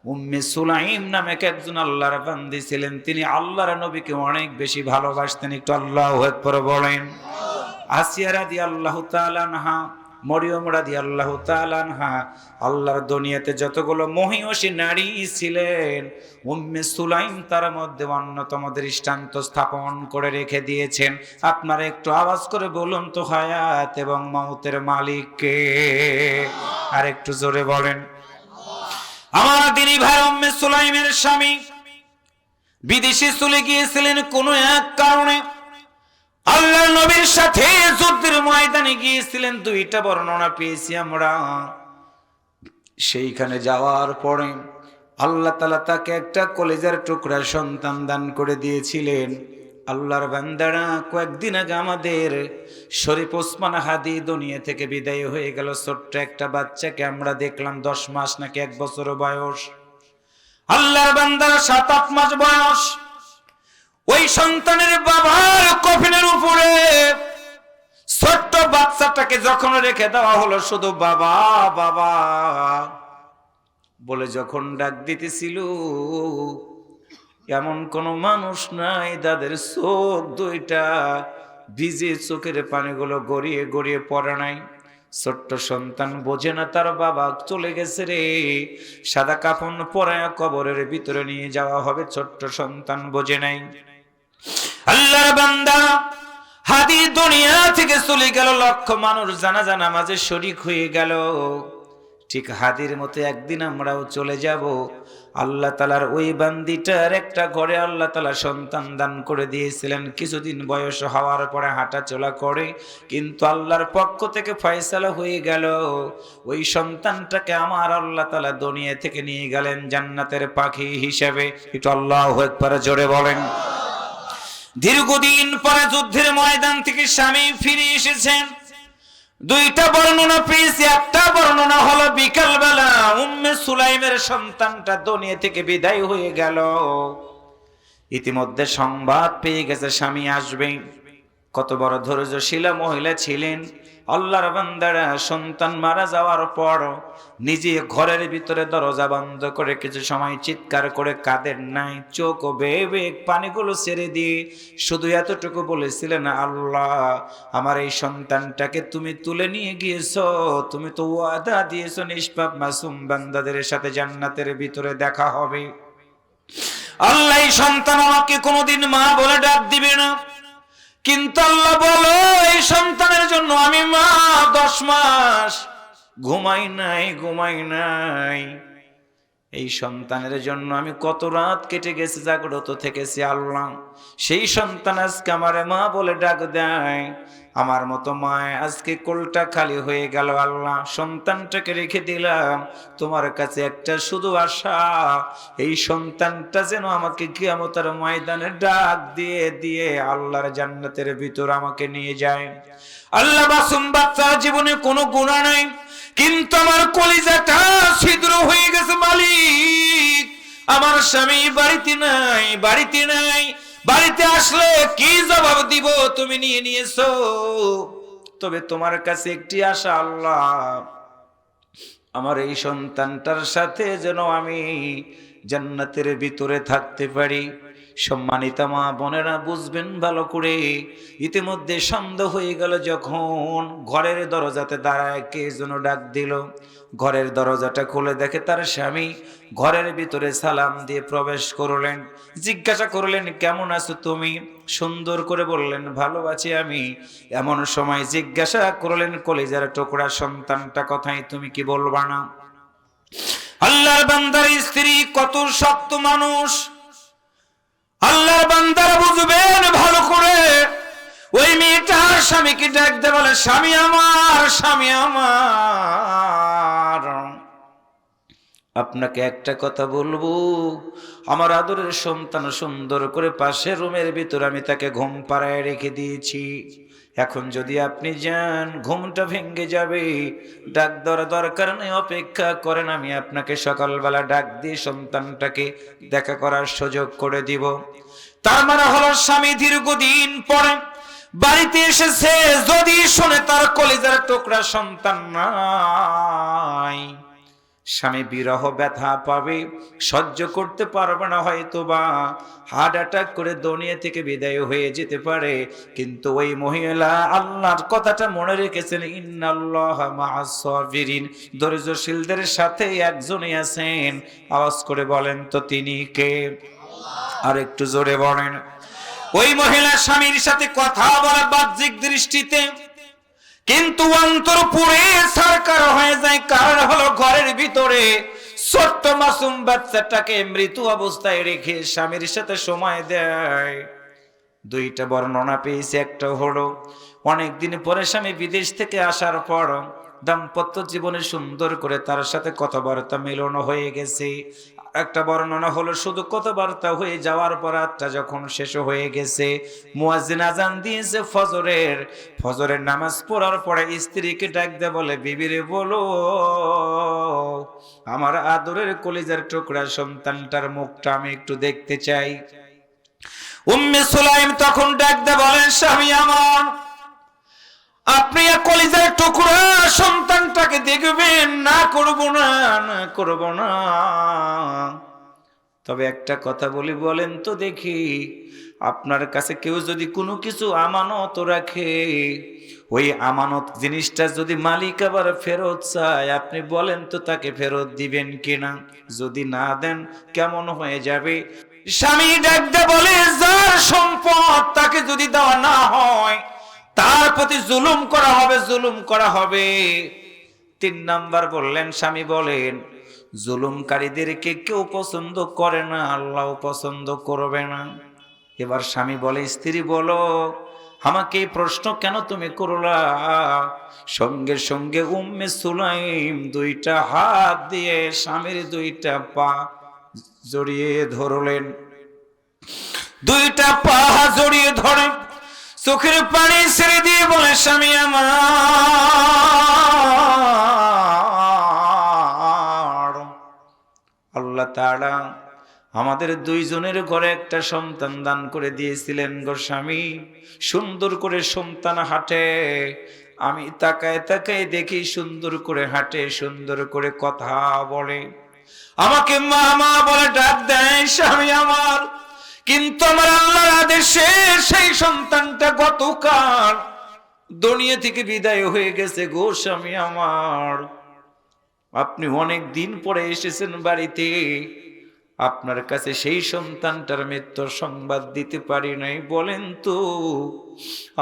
উম্মে সুলাইম নামে একজন আল্লাহর বান্দি ছিলেন, তিনি আল্লাহর নবীকে অনেক বেশি ভালোবাসতেন। একটু আল্লাহু আকবার বলেন। আসিয়া রাদিয়াল্লাহু তাআলা আনহা, মরিয়ম রাদিয়াল্লাহু তাআলা আনহা, আল্লাহর দুনিয়াতে যতগুলো মহিয়সী নারী ছিলেন, উম্মে সুলাইম তার মধ্যে অন্যতম দৃষ্টান্ত স্থাপন করে রেখে দিয়েছেন। আপনারা একটু আওয়াজ করে বলুন তো, হায়াত এবং মওতের মালিক কে? আর একটু জোরে বলেন। আমার দিনী ভাই, উম্মে সুলাইমের স্বামী বিদেশে চলে গিয়েছিলেন কোনো এক কারণে। আল্লাহর নবীর সাথে যুদ্ধের ময়দানে গিয়েছিলেন, দুইটা বর্ণনা পেয়েছি আমরা। সেইখানে যাওয়ার পরে আল্লাহ তাআলা তাকে একটা কলেজার টুকরা সন্তান দান করে দিয়েছিলেন। আল্লাহর বান্দারা, কয়েকদিন আগে আমাদের শরীফ ওসমান হাদি দুনিয়া থেকে বিদায় হয়ে গেল। ছোট্ট একটা বাচ্চাকে আমরা দেখলাম 10 মাস নাকি 1 বছর বয়স। আল্লাহর বান্দারা 7-8 মাস বয়স। ওই সন্তানের বাবার কফিনের উপরে ছোট্ট বাচ্চাটাকে যখন রেখে দেওয়া হলো, শুধু বাবা বাবা বলে যখন ডাক দিতেছিল, এমন কোন মানুষ নাই যাদের চোখ দুইটা ভিজে চোখের পানিগুলো গড়িয়ে গড়িয়ে পড়ে নাই। ছোট্ট সন্তান বোঝে না তার বাবা চলে গেছে রে, সাদা কাফন পরায়া কবরের ভিতরে নিয়ে যাওয়া হবে, ছোট্ট সন্তান বোঝে নাই। আল্লাহর বান্দা হাদি দুনিয়া থেকে চলে গেল, লক্ষ মানুষ জানাজা নামাজে শরীক হয়ে গেল। ঠিক হাদির মতো একদিন আমরাও চলে যাব। আল্লাহ তাআলার ওই বান্দিটার একটা ঘরে আল্লাহ তাআলা সন্তান দান করে দিয়েছিলেন। কিছুদিন বয়স হওয়ার পরে হাঁটা চলা করে, কিন্তু আল্লাহর পক্ষ থেকে ফয়সালা হয়ে গেল, ওই সন্তানটাকে আমার আল্লাহ তাআলা দুনিয়া থেকে নিয়ে গেলেন জান্নাতের পাখি হিসেবে। একটু আল্লাহু আকবার জোরে বলেন। দীর্ঘদিন পরে যুদ্ধের ময়দান থেকে স্বামী ফিরে এসেছেন। দুইটা বর্ণনা পেয়েছি। একটা বর্ণনা হলো বিকালবেলা উম্মে সুলাইমের সন্তানটা দুনিয়া থেকে বিদায় হয়ে গেল। ইতিমধ্যে সংবাদ পেয়ে গেছে স্বামী আসবে। কত বড় ধৈর্যশীলা মহিলা ছিলেন। আল্লাহর বান্দারা সন্তান মারা যাওয়ার পর নিজে ঘরের ভিতরে দরজা বন্ধ করে কিছু সময় চিৎকার করে কাঁদেন নাই, চোখ বেয়ে বেয়ে পানিগুলো ছেড়ে দিয়ে শুধু এতটুকু বলেছিলেন, আল্লাহ আমার এই সন্তানটাকে তুমি তুলে নিয়ে গিয়েছো, তুমি তো ওয়াদা দিয়েছো নিষ্পাপ মাসুম বান্দাদের সাথে জান্নাতের ভিতরে দেখা হবে। আল্লাহ এই সন্তান আমাকে কোনোদিন মা বলে ডাক দিবে না, কিন্তু আল্লাহ বলো এই সন্তানের জন্য আমি মা 10 মাস ঘুমাই নাই। এই সন্তানের জন্য আমি কত রাত কেটে গেছে, জাগ্রত থেকেছি। আল্লাহ সেই সন্তান আজকে আমারে মা বলে ডাক দেয়। আমার মতো মা আজকে কোলটা খালি হয়ে গেল। আল্লাহ সন্তানটাকে রেখে দিলাম তোমার কাছে একটা শুধু আশা, এই সন্তানটা যেন আমাকে কিয়ামতের ময়দানে ডাক দিয়ে দিয়ে আল্লাহর জান্নাতের ভিতর আমাকে নিয়ে যায়। আল্লাহ মাসুম বাচ্চার জীবনে কোনো গুনাহ নাই, কিন্তু আমার কলিজাটা ছিদ্র হয়ে গেছে। মালিক আমার স্বামী বাড়িতে নাই, বাড়িতে আসলে কি জবাব দিব? তুমি নিয়ে নিয়েছো, তবে তোমার কাছে একটি আশা, আল্লাহ আমার এই সন্তানটার সাথে যেন আমি জান্নাতের ভিতরে থাকতে পারি। সম্মানিতা মা বোনেরা বুঝবেন ভালো করে। ইতিমধ্যে সন্ধ্যা হয়ে গেল, যখন ঘরের দরজাতে দাঁড়ায় কে যেন ডাক দিল। ঘরের দরজাটা খুলে দেখে তার স্বামী ঘরের ভিতরে সালাম দিয়ে প্রবেশ করলেন। জিজ্ঞাসা করলেন, কেমন আছো তুমি? সুন্দর করে বললেন, ভালো আছি আমি। এমন সময় জিজ্ঞাসা করলেন, কলিজার টুকরা সন্তানটা কথাই তুমি কি বলবা না? আল্লাহর বান্দার স্ত্রী কত শক্ত মানুষ, আল্লাহর বান্দারা বুঝবেন ভালো করে। ওই মেয়েটা স্বামীকে ডাক দিয়ে বলে, স্বামী আমার, আপনাকে একটা কথা বলবো। আমার আদরের সন্তান সুন্দর করে পাশের রুমের ভিতর আমি তাকে ঘুম পাড়ায় রেখে দিয়েছি। এখন যদি আপনি যান ঘুমটা ভেঙে যাবে। ডাক দেওয়ার দরকার নেই, অপেক্ষা করেন, আমি আপনাকে সকালবেলা ডাক দিয়ে সন্তানটাকে দেখা করার সুযোগ করে দিব। তার মানে হলো স্বামী দীর্ঘদিন পরে বাড়িতে এসেছে, যদি শুনে তার কলিজার টুকরা সন্তান নাই, স্বামী বিরহ ব্যথা পাবে, সহ্য করতে পারবে না, হয়তো বা হার্ট অ্যাটাক করে দুনিয়া থেকে বিদায় হয়ে যেতে পারে। কিন্তু ওই মহিলা আল্লাহর কথাটা মনে রেখেছেন, ইন্নাল্লাহা মাআস সাবিরিন, ধৈর্যশীলদের সাথে একজনই আছেন। আওয়াজ করে বলেন তো তিনি কে? আর একটু জোরে বলেন। ওই মহিলা স্বামীর সাথে কথা বলা বাহ্যিক দৃষ্টিতে, কিন্তু অন্তর পুরে সরকার হয়ে যায়। কারণ হলো ঘরের ভিতরে ছোট্ট মাসুম বাচ্চাটাকে মৃত অবস্থায় রেখে স্বামীর সাথে সময় দেয়। দুইটা বর্ণনা পেয়েছে। একটা হলো অনেকদিন পরে স্বামী বিদেশ থেকে আসার পর দাম্পত্য জীবনে সুন্দর করে তার সাথে কথাবার্তা মিলন হয়ে গেছে। একটা বর্ণনা হলো শুধু কথাবার্তা হয়ে যাওয়ার পর রাতটা যখন শেষ হয়ে গেছে, মুয়াজ্জিন আজান দিয়েছে ফজরের। ফজরের নামাজ পড়ার পরে স্ত্রীকে ডাক দেয়, বলে বিবিরে বলো, আমার আদরের কলিজার টুকরা সন্তানটার মুখটা আমি একটু দেখতে চাই। উম্মে সুলাইম তখন ডাক দেয় বলেন, স্বামী আমার, আপনি কলিজার টুকরা সন্তানটাকে দেখবেন? না করব না, না করব না। তবে একটা কথা বলি, বলেন তো দেখি, আপনার কাছে কেউ যদি কোনো কিছু আমানত রাখে, ওই আমানত জিনিসটা যদি মালিক আবার ফেরত চায়, আপনি বলেন তো তাকে ফেরত দিবেন কিনা? যদি না দেন কেমন হয়ে যাবে? স্বামী ডাকতে বলে, যার সম্পদ তাকে যদি দেওয়া না হয়, তার প্রতি জুলুম করা হবে, জুলুম করা হবে। 3 নাম্বার বললেন, স্বামী বলেন, জুলুমকারীদেরকে কেউ পছন্দ করে না, আল্লাহও পছন্দ করবে না। এবার স্বামী বলে, স্ত্রী বলো, আমাকে এই প্রশ্ন কেন তুমি করলা? সঙ্গে সঙ্গে উম্মে সুলাইম দুইটা হাত দিয়ে স্বামীর দুইটা পা জড়িয়ে ধরলেন। দুইটা পা জড়িয়ে ধরে চোখের পানি ছেড়ে দিয়ে বলে, স্বামী আমার, আল্লাহ তাআলা আমাদের দুইজনের ঘরে একটা সন্তান দান করে দিয়েছিলেন গো স্বামী। সুন্দর করে সন্তান হাঁটে, আমি তাকায় তাকায় দেখি সুন্দর করে হাঁটে, সুন্দর করে কথা বলে, আমাকে মা মা বলে ডাক দেয় স্বামী আমার। কিন্তু আমার আল্লাহর আদেশে সেই সন্তানটা গতকাল দুনিয়া থেকে বিদায় হয়ে গেছে গো স্বামী আমার। আপনি অনেক দিন পরে এসেছেন বাড়িতে, আপনার কাছে সেই সন্তানটার মৃত্যুর সংবাদ দিতে পারি নাই। বলেন তো,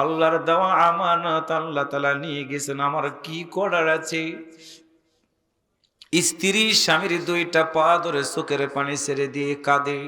আল্লাহর দেওয়া আমানত আল্লাহ তাআলা নিয়ে গেছেন, আমার কি করার আছে? স্ত্রী স্বামীর দুইটা পা ধরে চোখের পানি ছেড়ে দিয়ে কাঁদে।